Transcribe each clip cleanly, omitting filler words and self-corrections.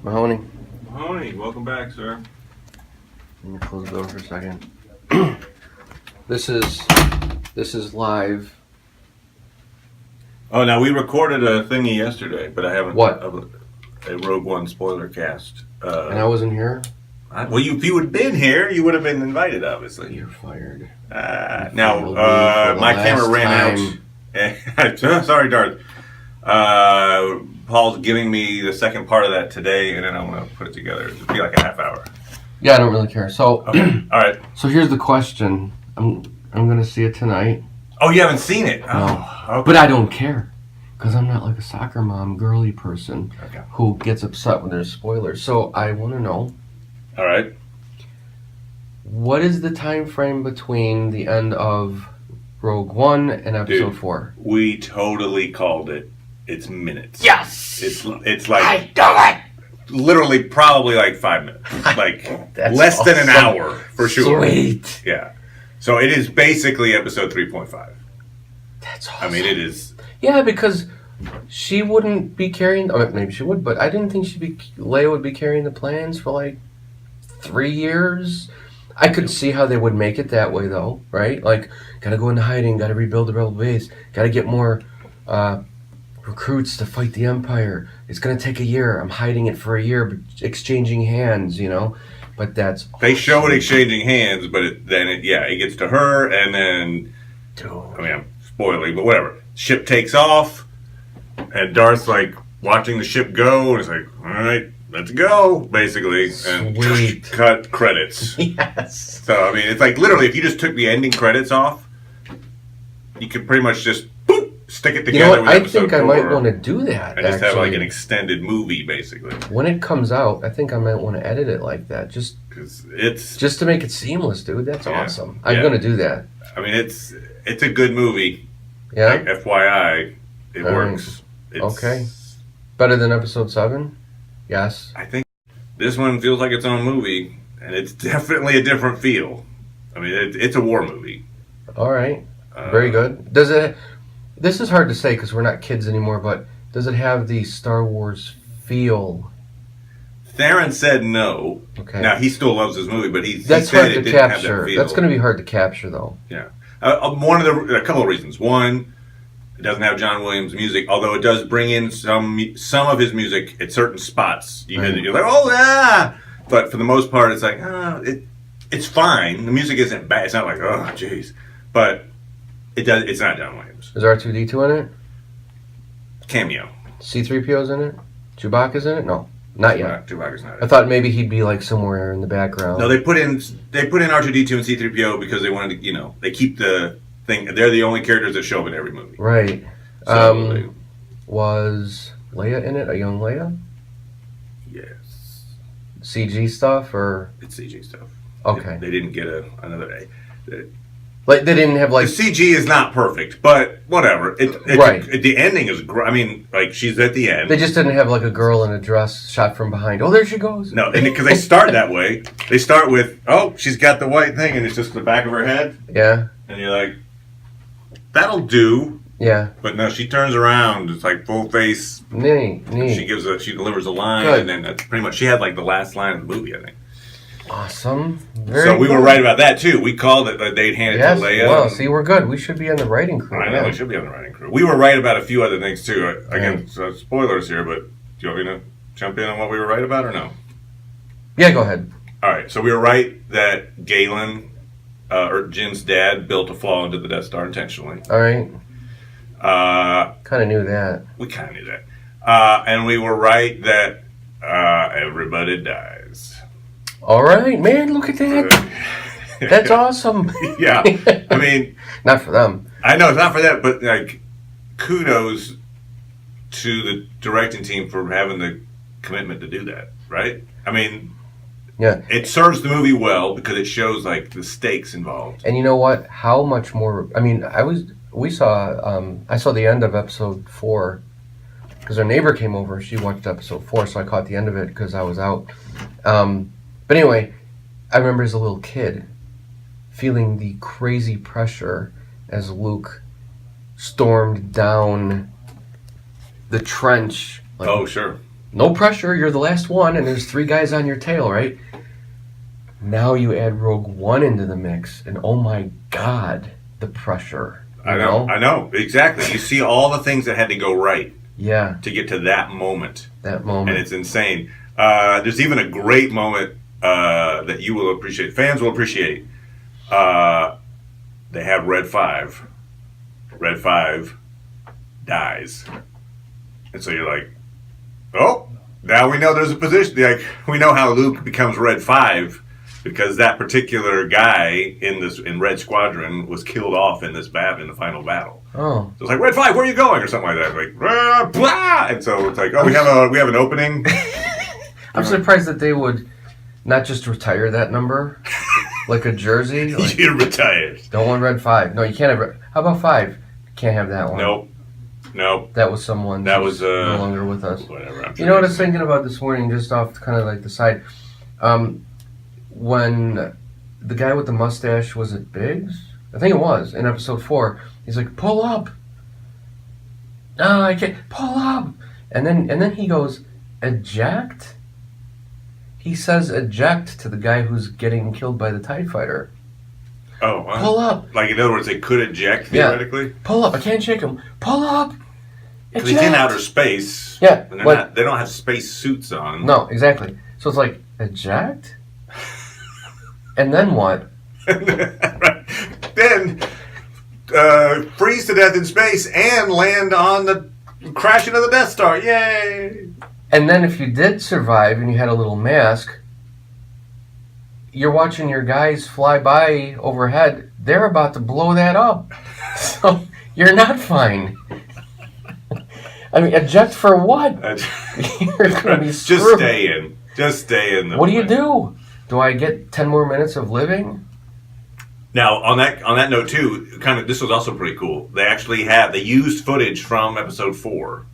Mahoney. Mahoney, welcome back, sir. Let me close the door for a second. This is live. Oh, now we recorded a thingy yesterday, but I haven't. What? A Rogue One spoiler cast. And I wasn't here? Well, if you had been here, you would have been invited, obviously. You're fired. Now, my camera ran out. Sorry, Darth. Paul's giving me the second part of that today, and then I'm going to put it together. It'll be like a half hour. Yeah, I don't really care. So, okay. All right. So here's the question. I'm going to see it tonight. Oh, you haven't seen it? No. Oh, okay. But I don't care. Because I'm not like a soccer mom, girly person who gets upset when there's spoilers. So I want to know. All right. What is the time frame between the end of Rogue One and Episode 4? We totally called it. It's minutes. Yes! It's like... I do it! Literally, probably like 5 minutes. Like, less than an hour, for sure. Sweet. Yeah. So it is basically episode 3.5. That's awesome. I mean, it is... Yeah, because she wouldn't be carrying... Oh, maybe she would, but I didn't think Leia would be carrying the plans for like 3 years. I could see how they would make it that way, though, right? Like, gotta go into hiding, gotta rebuild the rebel base, gotta get more recruits to fight the Empire. It's gonna take a year. I'm hiding it for a year, but exchanging hands, you know? But that's... They show it exchanging hands, but it gets to her, and then... Dude. I mean, I'm spoiling, but whatever. Ship takes off, and Darth's, like, watching the ship go, and it's like, all right, let's go, basically. And Sweet. Cut credits. Yes. So, I mean, it's like, literally, if you just took the ending credits off, you could pretty much just, boop, stick it together. You know what? with I episode think I 4, might want to do that, and just have, like, an actually. extended movie, basically. When it comes out, I think I might want to edit it like that. Just to make it seamless, dude. That's awesome. I'm going to do that. I mean, it's a good movie. Yeah? Like, FYI, it works. Okay. Better than Episode 7? Yes. I think this one feels like its own movie, and it's definitely a different feel. I mean, it's a war movie. All right. Very good. Does it... This is hard to say because we're not kids anymore, but does it have the Star Wars feel? Theron said no. Okay. Now, he still loves this movie, but he That's said hard it to didn't have that capture. feel. That's going to be hard to capture, though. Yeah. A couple of reasons. One, it doesn't have John Williams' music, although it does bring in some of his music at certain spots. You're like, oh, yeah! But for the most part, it's like, it's fine. The music isn't bad. It's not like, oh, jeez. But it's not John Williams. Is R2-D2 in it? Cameo. C-3PO's in it? Chewbacca's in it? No, not yet. Chewbacca's not in I it. thought maybe he'd be like somewhere in the background. No, they put in R2-D2 and C-3PO because they wanted to, they keep the thing. They're the only characters that show up in every movie. Right. So was Leia in it? A young Leia? Yes. CG stuff or? It's CG stuff. Okay. They didn't get another. Like they didn't have like the CG is not perfect, but whatever. The ending is great. I mean, like she's at the end. They just didn't have like a girl in a dress shot from behind. Oh, there she goes. No, and because they start that way, they start with she's got the white thing, and it's just the back of her head. Yeah. And you're like, that'll do. Yeah. But no, she turns around. It's like full face. Neat. She delivers a line, Good. and then that's pretty much she had like the last line of the movie, I think. Awesome. So we were right about that too. We called it that they'd hand it to Leia. Well, see, we're good. We should be on the writing crew. I know we should be on the writing crew. We were right about a few other things too. Again, spoilers here, but do you want me to jump in on what we were right about or no? Yeah, go ahead. All right. So we were right that Galen, or Jin's dad, built a flaw into the Death Star intentionally. All right. Kind of knew that. We kind of knew that. And we were right that everybody dies. All right, man, look at that. That's awesome. Yeah. I mean... Not for them. I know, it's not for that, but, like, kudos to the directing team for having the commitment to do that, right? I mean... Yeah. It serves the movie well because it shows, like, the stakes involved. And you know what? How much more... I mean, I saw the end of episode 4 because our neighbor came over. She watched episode 4, so I caught the end of it because I was out. But anyway, I remember as a little kid feeling the crazy pressure as Luke stormed down the trench. Like, Oh, sure. no pressure, you're the last one, and there's 3 guys on your tail, right? Now you add Rogue One into the mix, and oh my God, the pressure. I know, exactly. You see all the things that had to go right Yeah, to get to that moment, that and moment. it's insane. There's even a great moment that you will appreciate, fans will appreciate. They have Red 5. Red 5 dies. And so you're like, oh, now we know there's a position. Like, we know how Luke becomes Red 5 because that particular guy in Red Squadron was killed off in this in the final battle. Oh. So it's like, Red 5, where are you going? Or something like that. Like, blah! And so it's like, oh, we have an opening. I'm surprised that they would not just retire that number like a jersey. Like, You're retired. don't want Red 5. No, you can't have. How about 5? Can't have that one. Nope. That was someone That who's was no longer with us. Whatever. You know what I was thinking about this morning, just off kind of like the side? When the guy with the mustache, was it Biggs? I think it was, in episode 4. He's like, pull up. No, I can't. Pull up. And then he goes, eject? He says eject to the guy who's getting killed by the TIE fighter. Oh, Pull up. Like, in other words, they could eject, theoretically? Yeah. Pull up. I can't shake him. Pull up. Because he's in outer space. Yeah. And they don't have space suits on. No, exactly. So it's like, eject? And then what? Then freeze to death in space and land on the crash into the Death Star. Yay! And then if you did survive and you had a little mask, you're watching your guys fly by overhead. They're about to blow that up. So you're not fine. I mean, eject for what? You're going to be screwed. Just stay in. Just stay in. What do you do? Do I get 10 more minutes of living? Now, on that note too, this was also pretty cool. They used footage from episode 4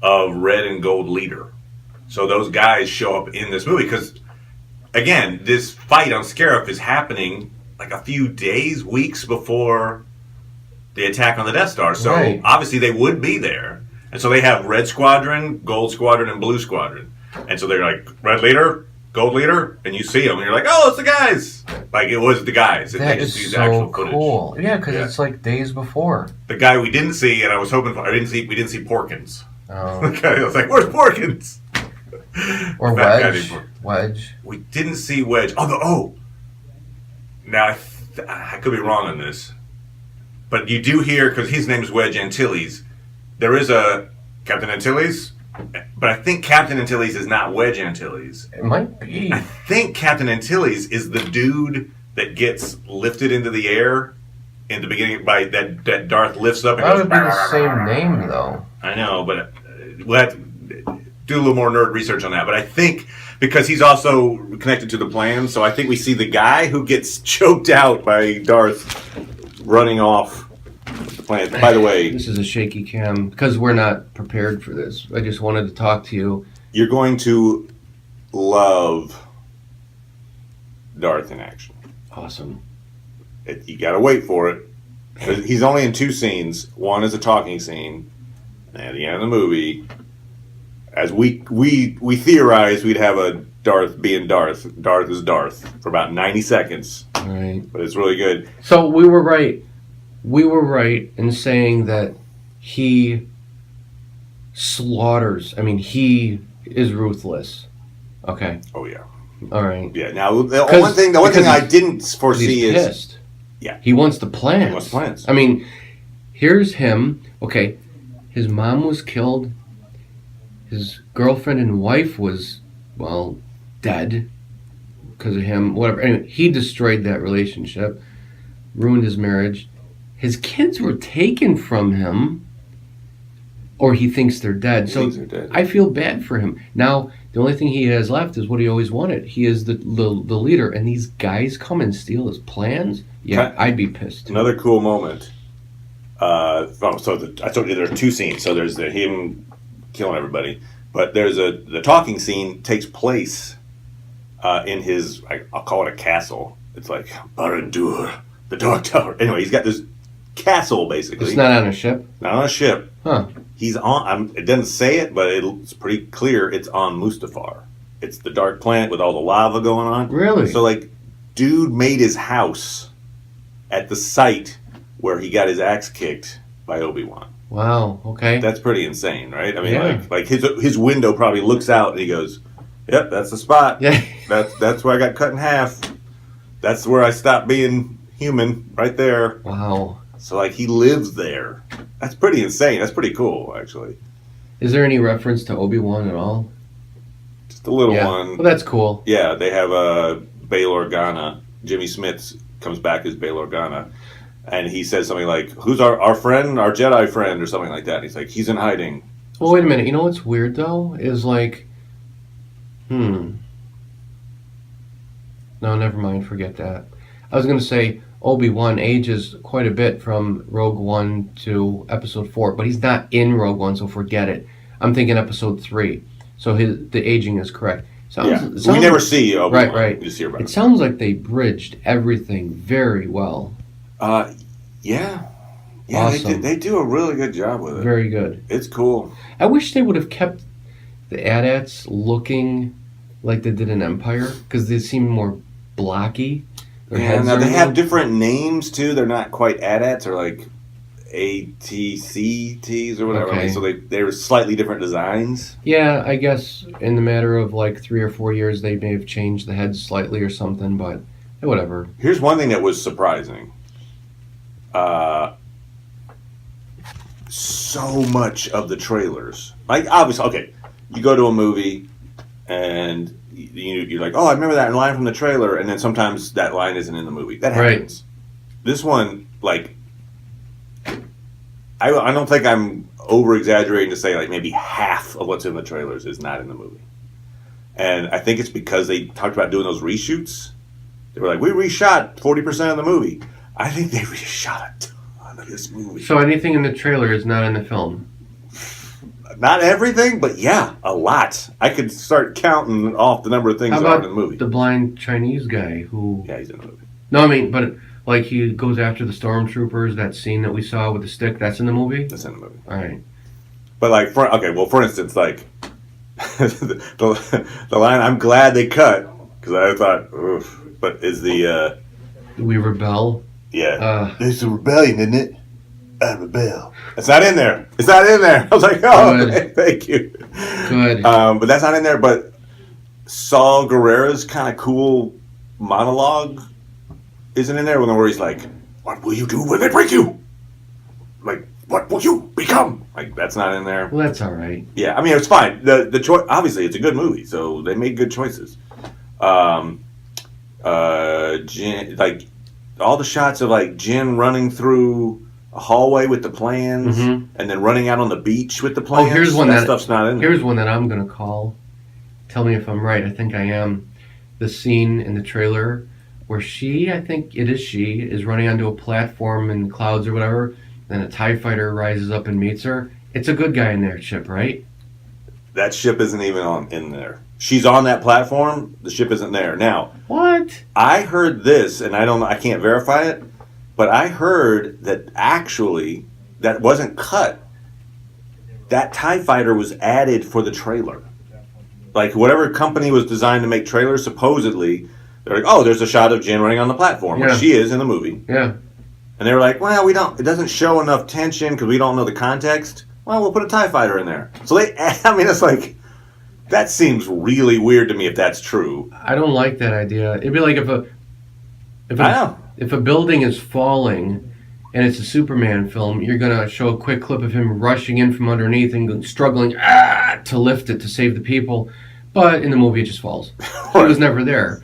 of Red and Gold Leader. So those guys show up in this movie because, again, this fight on Scarif is happening like a few days, weeks before the attack on the Death Star. So right. Obviously they would be there. And so they have Red Squadron, Gold Squadron, and Blue Squadron. And so they're like, Red Leader, Gold Leader, and you see them, and you're like, oh, it's the guys. Like, it was the guys. That is so cool. Yeah, because it's like days before. The guy we didn't see, and I was hoping for, we didn't see Porkins. Oh. Okay, I was like, where's Porkins? Or Wedge. We didn't see Wedge. Now, I could be wrong on this, but you do hear, because his name is Wedge Antilles, there is a Captain Antilles, but I think Captain Antilles is not Wedge Antilles. It might be. I think Captain Antilles is the dude that gets lifted into the air in the beginning by that Darth lifts up and That goes. would be the same name, though. I know, but we'll have to do a little more nerd research on that. But I think because he's also connected to the plan, so I think we see the guy who gets choked out by Darth running off the plan. By the way, this is a shaky cam because we're not prepared for this. I just wanted to talk to you. You're going to love Darth in action. Awesome. You got to wait for it. He's only in 2 scenes. One is a talking scene, and at the end of the movie, as we theorized, we'd have a Darth being Darth. Darth is Darth for about 90 seconds. Right. But it's really good. So we were right. We were right in saying that he slaughters. I mean, he is ruthless. Okay. Oh yeah. All right. Yeah. Now the one thing I didn't foresee he's is pissed. Yeah. He wants the plans. He wants plans. I mean, here's him. Okay, his mom was killed. His girlfriend and wife was, well, dead because of him. Whatever. Anyway, he destroyed that relationship, ruined his marriage. His kids were taken from him, or he thinks they're dead. So I feel bad for him. Now, the only thing he has left is what he always wanted. He is the leader, and these guys come and steal his plans. Yeah, I'd be pissed. Another cool moment. I told you there's 2 scenes. So there's him killing everybody, but there's the talking scene takes place in his, I'll call it a castle. It's like Barad-dûr, the Dark Tower. Anyway, he's got this castle, basically. It's not on a ship? Not on a ship. Huh. He's on. It doesn't say it, but it's pretty clear. It's on Mustafar. It's the dark planet with all the lava going on. Really? So, like, dude made his house at the site where he got his axe kicked by Obi-Wan. Wow. Okay. That's pretty insane, right? I mean, Yeah. like his window probably looks out and he goes, "Yep, that's the spot. Yeah. That's where I got cut in half. That's where I stopped being human, right there." Wow. So, like, he lives there. That's pretty insane. That's pretty cool, actually. Is there any reference to Obi-Wan at all? Just a little Yeah. one. Well, that's cool. Yeah, they have Bail Organa. Jimmy Smith comes back as Bail Organa. And he says something like, "Who's our friend, our Jedi friend," or something like that. And he's like, "He's in hiding." Well, wait a minute. You know what's weird, though? Is like... No, never mind. Forget that. I was going to say Obi-Wan ages quite a bit from Rogue One to Episode 4, but he's not in Rogue One, so forget it. I'm thinking Episode 3. So the aging is correct. We never see Obi-Wan. Right. We just hear about it. Sounds like they bridged everything very well. Yeah. Awesome. They do a really good job with it. Very good. It's cool. I wish they would have kept the AT-ATs looking like they did in Empire, because they seem more blocky. Yeah, now they have different names too. They're not quite AT-ATs or like ATCTs or whatever. Okay. So they're slightly different designs. Yeah, I guess in the matter of like 3 or 4 years, they may have changed the heads slightly or something, but whatever. Here's one thing that was surprising. So much of the trailers, like, obviously, okay, you go to a movie and you're like, "Oh, I remember that line from the trailer," and then sometimes that line isn't in the movie. That happens. Right. This one, like, I don't think I'm over exaggerating to say like maybe half of what's in the trailers is not in the movie, and I think it's because they talked about doing those reshoots. They were like, "We reshot 40% of the movie." I think they reshot a ton of this movie. So anything in the trailer is not in the film? Not everything, but yeah, a lot. I could start counting off the number of things that aren't in the movie. The blind Chinese guy who... Yeah, he's in the movie. No, I mean, but like he goes after the stormtroopers, that scene that we saw with the stick, that's in the movie? That's in the movie. All right. But like, for instance, like, the line I'm glad they cut, because I thought, oof, but is the... We rebel? Yeah. There's a rebellion, isn't it? I rebel. It's not in there. It's not in there. I was like, oh, thank you. Good. But that's not in there. But Saul Guerrera's kind of cool monologue isn't in there. Where he's like, "What will you do when they break you? Like, what will you become?" Like, that's not in there. Well, that's all right. Yeah, I mean, it's fine. The choice, obviously, it's a good movie, so they made good choices. Like all the shots of like Jin running through a hallway with the plans, and then running out on the beach with the plans. Oh, here's one that stuff's not in there. Here's one that I'm going to call. Tell me if I'm right. I think I am. The scene in the trailer where I think it is she, is running onto a platform in clouds or whatever, then a TIE fighter rises up and meets her. It's a good guy in that ship, right? That ship isn't even in there. She's on that platform. The ship isn't there. Now, what? I heard this, and I can't verify it, but I heard that actually that wasn't cut. That TIE fighter was added for the trailer. Like, whatever company was designed to make trailers, supposedly, they're like, "Oh, there's a shot of Jin running on the platform," which she is in the movie. Yeah. And they were like, "Well, it doesn't show enough tension because we don't know the context. Well, we'll put a TIE fighter in there." So it's like, that seems really weird to me if that's true. I don't like that idea. It'd be like if a building is falling and it's a Superman film, you're going to show a quick clip of him rushing in from underneath and struggling to lift it to save the people. But in the movie, it just falls. He was never there.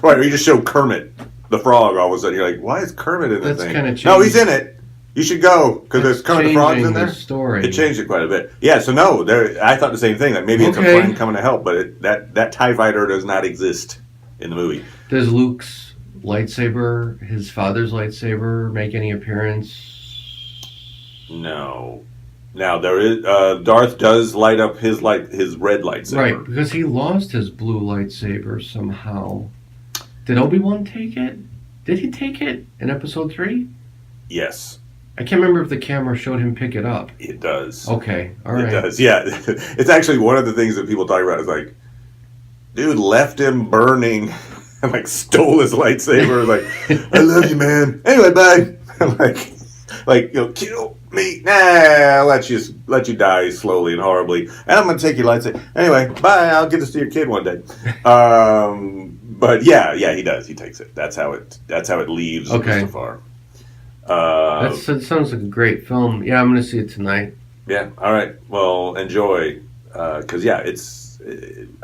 Right, or you just show Kermit the Frog all of a sudden. You're like, why is Kermit in this thing? No, he's in it. You should go, because there's Kermit the Frog's in there. Story. It changed it quite a bit. Yeah, so no, I thought the same thing. That maybe it's a friend coming to help, but that TIE fighter does not exist in the movie. Does Luke's lightsaber, his father's lightsaber, make any appearance? No. Now there is Darth does light up his red lightsaber. Right, because he lost his blue lightsaber somehow. Did Obi-Wan take it? Did he take it in Episode 3? Yes. I can't remember if the camera showed him pick it up. It does. Okay, all right. It does. Yeah, it's actually one of the things that people talk about is like, dude left him burning and like stole his lightsaber. Like, I love you, man. Anyway, bye. like kill me. Nah, I'll let you die slowly and horribly, and I'm gonna take your lightsaber. Anyway, bye. I'll give this to your kid one day. But yeah, he does. He takes it. That's how it leaves. Okay. Mustafar. That sounds like a great film. Yeah, I'm gonna see it tonight. Yeah. All right. Well, enjoy. Because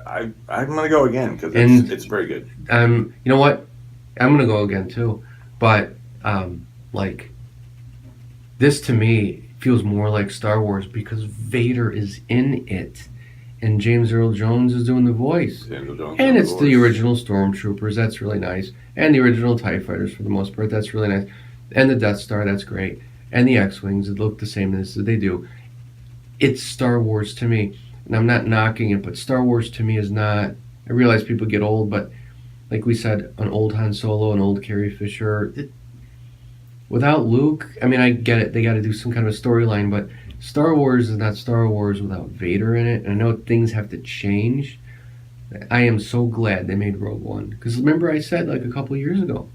I'm gonna go again because it's very good. You know what? I'm gonna go again too, but like this to me feels more like Star Wars because Vader is in it, and James Earl Jones is doing the voice, and it's the original Stormtroopers. That's really nice, and the original TIE Fighters for the most part. That's really nice, and the Death Star. That's great, and the X-wings. It look the same as they do. It's Star Wars to me. And I'm not knocking it, but Star Wars to me is not... I realize people get old, but like we said, an old Han Solo, an old Carrie Fisher... without Luke, I mean, I get it. They got to do some kind of a storyline, but Star Wars is not Star Wars without Vader in it. And I know things have to change. I am so glad they made Rogue One. Because remember I said like a couple years ago,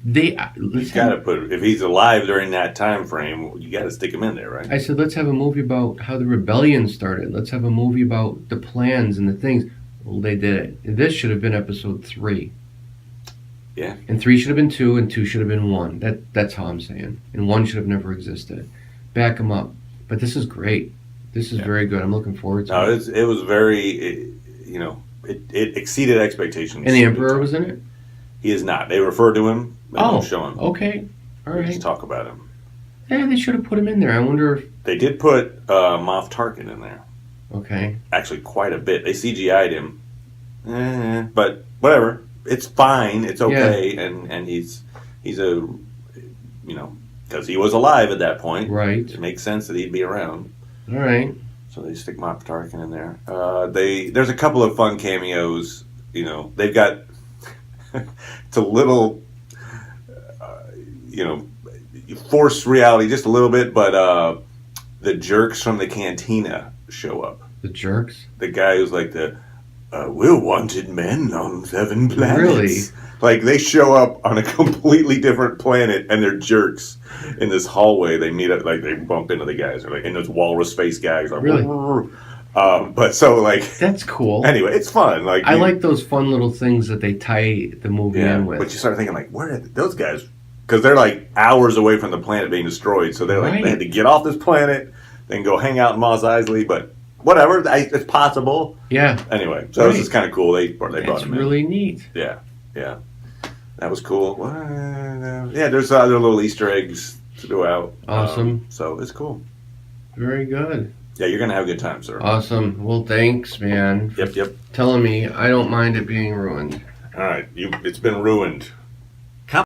he's got to put, if he's alive during that time frame, you got to stick him in there, right? I said, let's have a movie about how the rebellion started. Let's have a movie about the plans and the things. Well, they did it. This should have been episode 3. Yeah. And 3 should have been 2, and 2 should have been 1. That's how I'm saying. And 1 should have never existed. Back them up. But this is great. This is very good. I'm looking forward to it. It was very, it exceeded expectations. And the Emperor was in it? He is not. They refer to him. They don't show him. Okay. All right. They just talk about him. Yeah, they should have put him in there. I wonder if... They did put Moff Tarkin in there. Okay. Actually, quite a bit. They CGI'd him. But whatever. It's fine. It's okay. Yeah. And he's a, because he was alive at that point. Right. It makes sense that he'd be around. All right. So they stick Moff Tarkin in there. There's a couple of fun cameos. They've got... it's a little, forced reality just a little bit, but the jerks from the cantina show up. The jerks? The guy who's like we're wanted men on 7 planets. Really? Like, they show up on a completely different planet, and they're jerks in this hallway. They meet up, like, they bump into the guys. They're like, and those walrus face guys. Like, really? But so, like... That's cool. Anyway, it's fun. Like, I like those fun little things that they tie the movie in with. But you start thinking, like, where did those guys... Because they're, like, hours away from the planet being destroyed. So they're like, they had to get off this planet, then go hang out in Mos Eisley, but... Whatever, it's possible. Yeah. Anyway, so this is kind of cool. They brought him in. It's really neat. Yeah. That was cool. Yeah, there's other little Easter eggs throughout. Awesome. So it's cool. Very good. Yeah, you're going to have a good time, sir. Awesome. Well, thanks, man. Yep. Telling me I don't mind it being ruined. All right. It's been ruined.